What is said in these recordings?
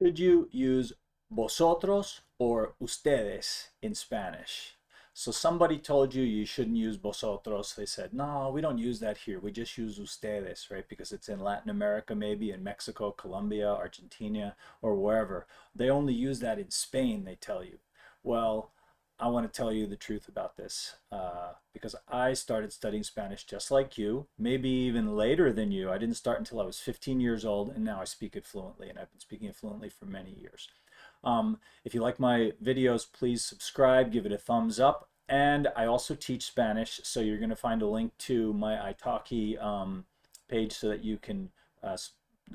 Should you use vosotros or ustedes in Spanish? So somebody told you you shouldn't use vosotros. They said, no, we don't use that here. We just use ustedes, right? Because it's in Latin America, maybe in Mexico, Colombia, Argentina, or wherever. They only use that in Spain, they tell you. Well, I want to tell you the truth about this because I started studying Spanish just like you, maybe even later than you. I didn't start until I was 15 years old, and now I speak it fluently, and I've been speaking it fluently for many years. If you like my videos, please subscribe, give it a thumbs up, and I also teach Spanish, so you're going to find a link to my italki page so that you can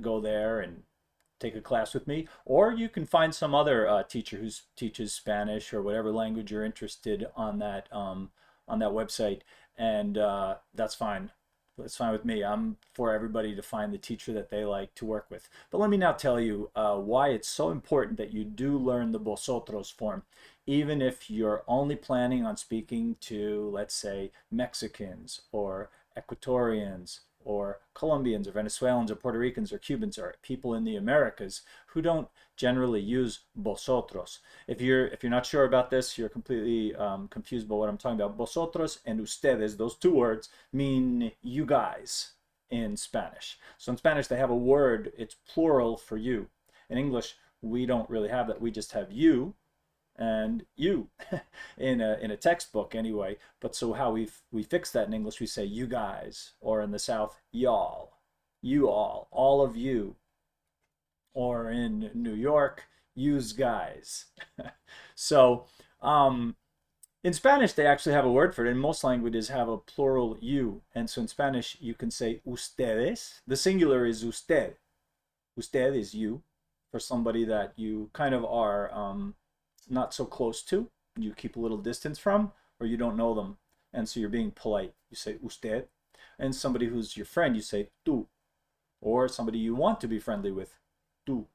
go there and take a class with me, or you can find some other teacher who teaches Spanish or whatever language you're interested on that website, and that's fine. It's fine with me. I'm for everybody to find the teacher that they like to work with. But let me now tell you why it's so important that you do learn the vosotros form, even if you're only planning on speaking to, let's say, Mexicans or Ecuadorians or Colombians or Venezuelans or Puerto Ricans or Cubans or people in the Americas who don't generally use vosotros. If you're not sure about this, you're completely confused about what I'm talking about. Vosotros and ustedes, those two words, mean you guys in Spanish. So in Spanish, they have a word, it's plural for you. In English, we don't really have that. We just have you and you in a textbook anyway. But so how we fix that in English, we say you guys, or in the South, y'all, you all of you, or in New York, use guys. So in Spanish, they actually have a word for it, and most languages have a plural you. And so in Spanish, you can say ustedes. The singular is usted. Usted is you for somebody that you kind of are not so close to, you keep a little distance from, or you don't know them. And so you're being polite. You say usted. And somebody who's your friend, you say tú. Or somebody you want to be friendly with, tú.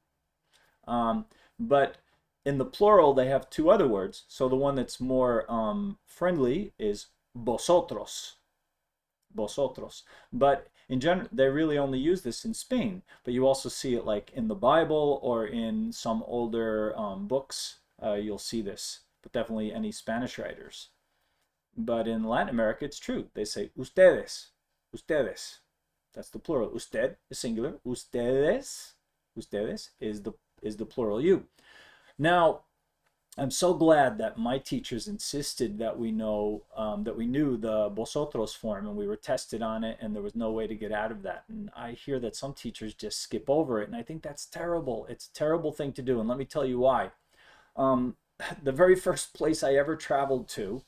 But in the plural, they have two other words. So the one that's more friendly is vosotros. Vosotros. But in general, they really only use this in Spain. But you also see it like in the Bible or in some older books. You'll see this, but definitely any Spanish writers. But in Latin America, it's true. They say ustedes, ustedes. That's the plural. Usted is singular. Ustedes, ustedes is the plural you. Now, I'm so glad that my teachers insisted that we know that we knew the vosotros form, and we were tested on it, and there was no way to get out of that. And I hear that some teachers just skip over it, and I think that's terrible. It's a terrible thing to do, and let me tell you why. Um, the very first place I ever traveled to,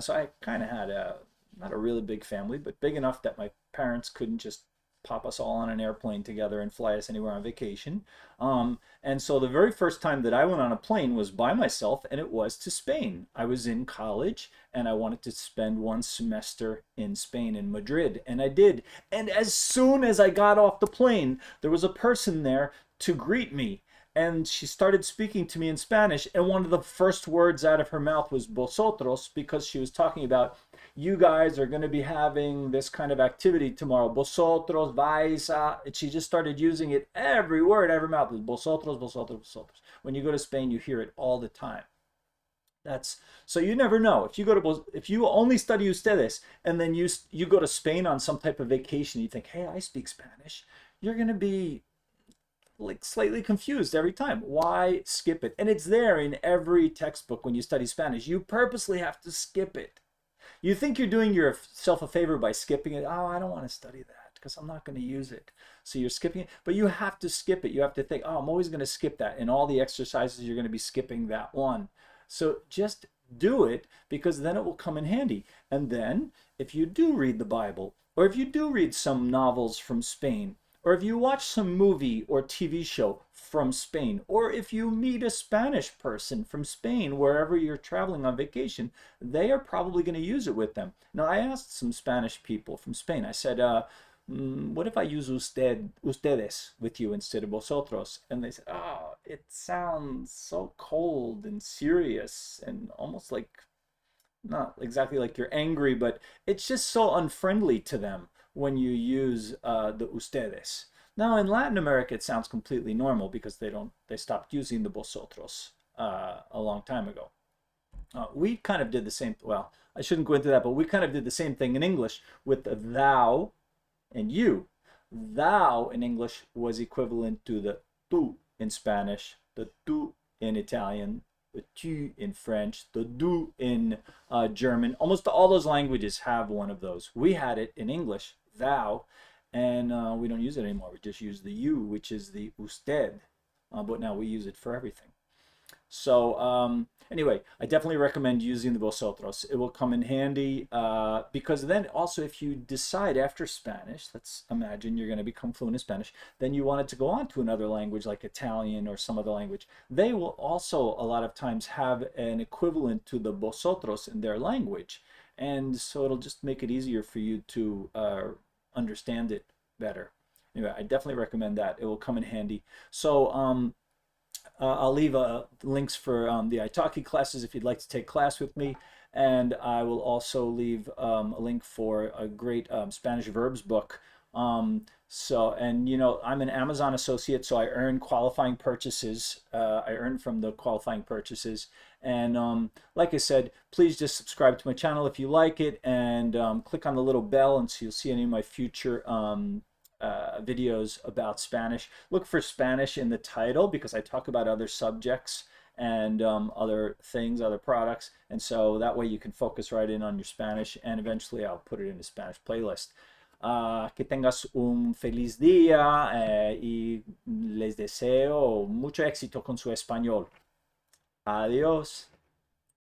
so I kind of had a not a really big family, but big enough that my parents couldn't just pop us all on an airplane together and fly us anywhere on vacation. And so the very first time that I went on a plane was by myself, and it was to Spain. I was in college, and I wanted to spend one semester in Spain, in Madrid, and I did. And as soon as I got off the plane, there was a person there to greet me. And she started speaking to me in Spanish, and one of the first words out of her mouth was vosotros, because she was talking about you guys are going to be having this kind of activity tomorrow. Vosotros vais a. And she just started using it. Every word out of her mouth was vosotros, vosotros, vosotros. When you go to Spain, you hear it all the time. That's so you never know. If you only study ustedes and then you go to Spain on some type of vacation, you think, hey, I speak Spanish. You're going to be like slightly confused every time. Why skip it? And it's there in every textbook when you study Spanish. You purposely have to skip it. You think you're doing yourself a favor by skipping it. Oh, I don't want to study that because I'm not going to use it. So you're skipping it, but you have to skip it. You have to think, oh, I'm always going to skip that. In all the exercises, you're going to be skipping that one. So just do it because then it will come in handy. And then if you do read the Bible, or if you do read some novels from Spain, or if you watch some movie or TV show from Spain, or if you meet a Spanish person from Spain wherever you're traveling on vacation, they are probably going to use it with them. Now, I asked some Spanish people from Spain, I said, what if I use ustedes with you instead of vosotros? And they said, oh, it sounds so cold and serious and almost like not exactly like you're angry, but it's just so unfriendly to them when you use the ustedes. Now in Latin America, it sounds completely normal because they stopped using the vosotros a long time ago. We kind of did the same. Well, I shouldn't go into that, but we kind of did the same thing in English with the thou and you. Thou in English was equivalent to the tu in Spanish, the tu in Italian, the tu in French, the du in German. Almost all those languages have one of those. We had it in English, thou, and we don't use it anymore. We just use the you, which is the usted, but now we use it for everything. So anyway, I definitely recommend using the vosotros. It will come in handy because then also if you decide after Spanish, let's imagine you're going to become fluent in Spanish, then you wanted to go on to another language like Italian or some other language. They will also a lot of times have an equivalent to the vosotros in their language. And so it'll just make it easier for you to understand it better. Anyway, I definitely recommend that. It will come in handy. So I'll leave links for the Italki classes if you'd like to take class with me. And I will also leave a link for a great Spanish verbs book. And you know, I'm an Amazon associate, so I earn qualifying purchases. I earn from the qualifying purchases. And like I said, please just subscribe to my channel if you like it, and click on the little bell, and so you'll see any of my future videos about Spanish. Look for Spanish in the title because I talk about other subjects and other things, other products, and so that way you can focus right in on your Spanish, and eventually I'll put it in a Spanish playlist. Que tengas un feliz día y les deseo mucho éxito con su español. Adiós.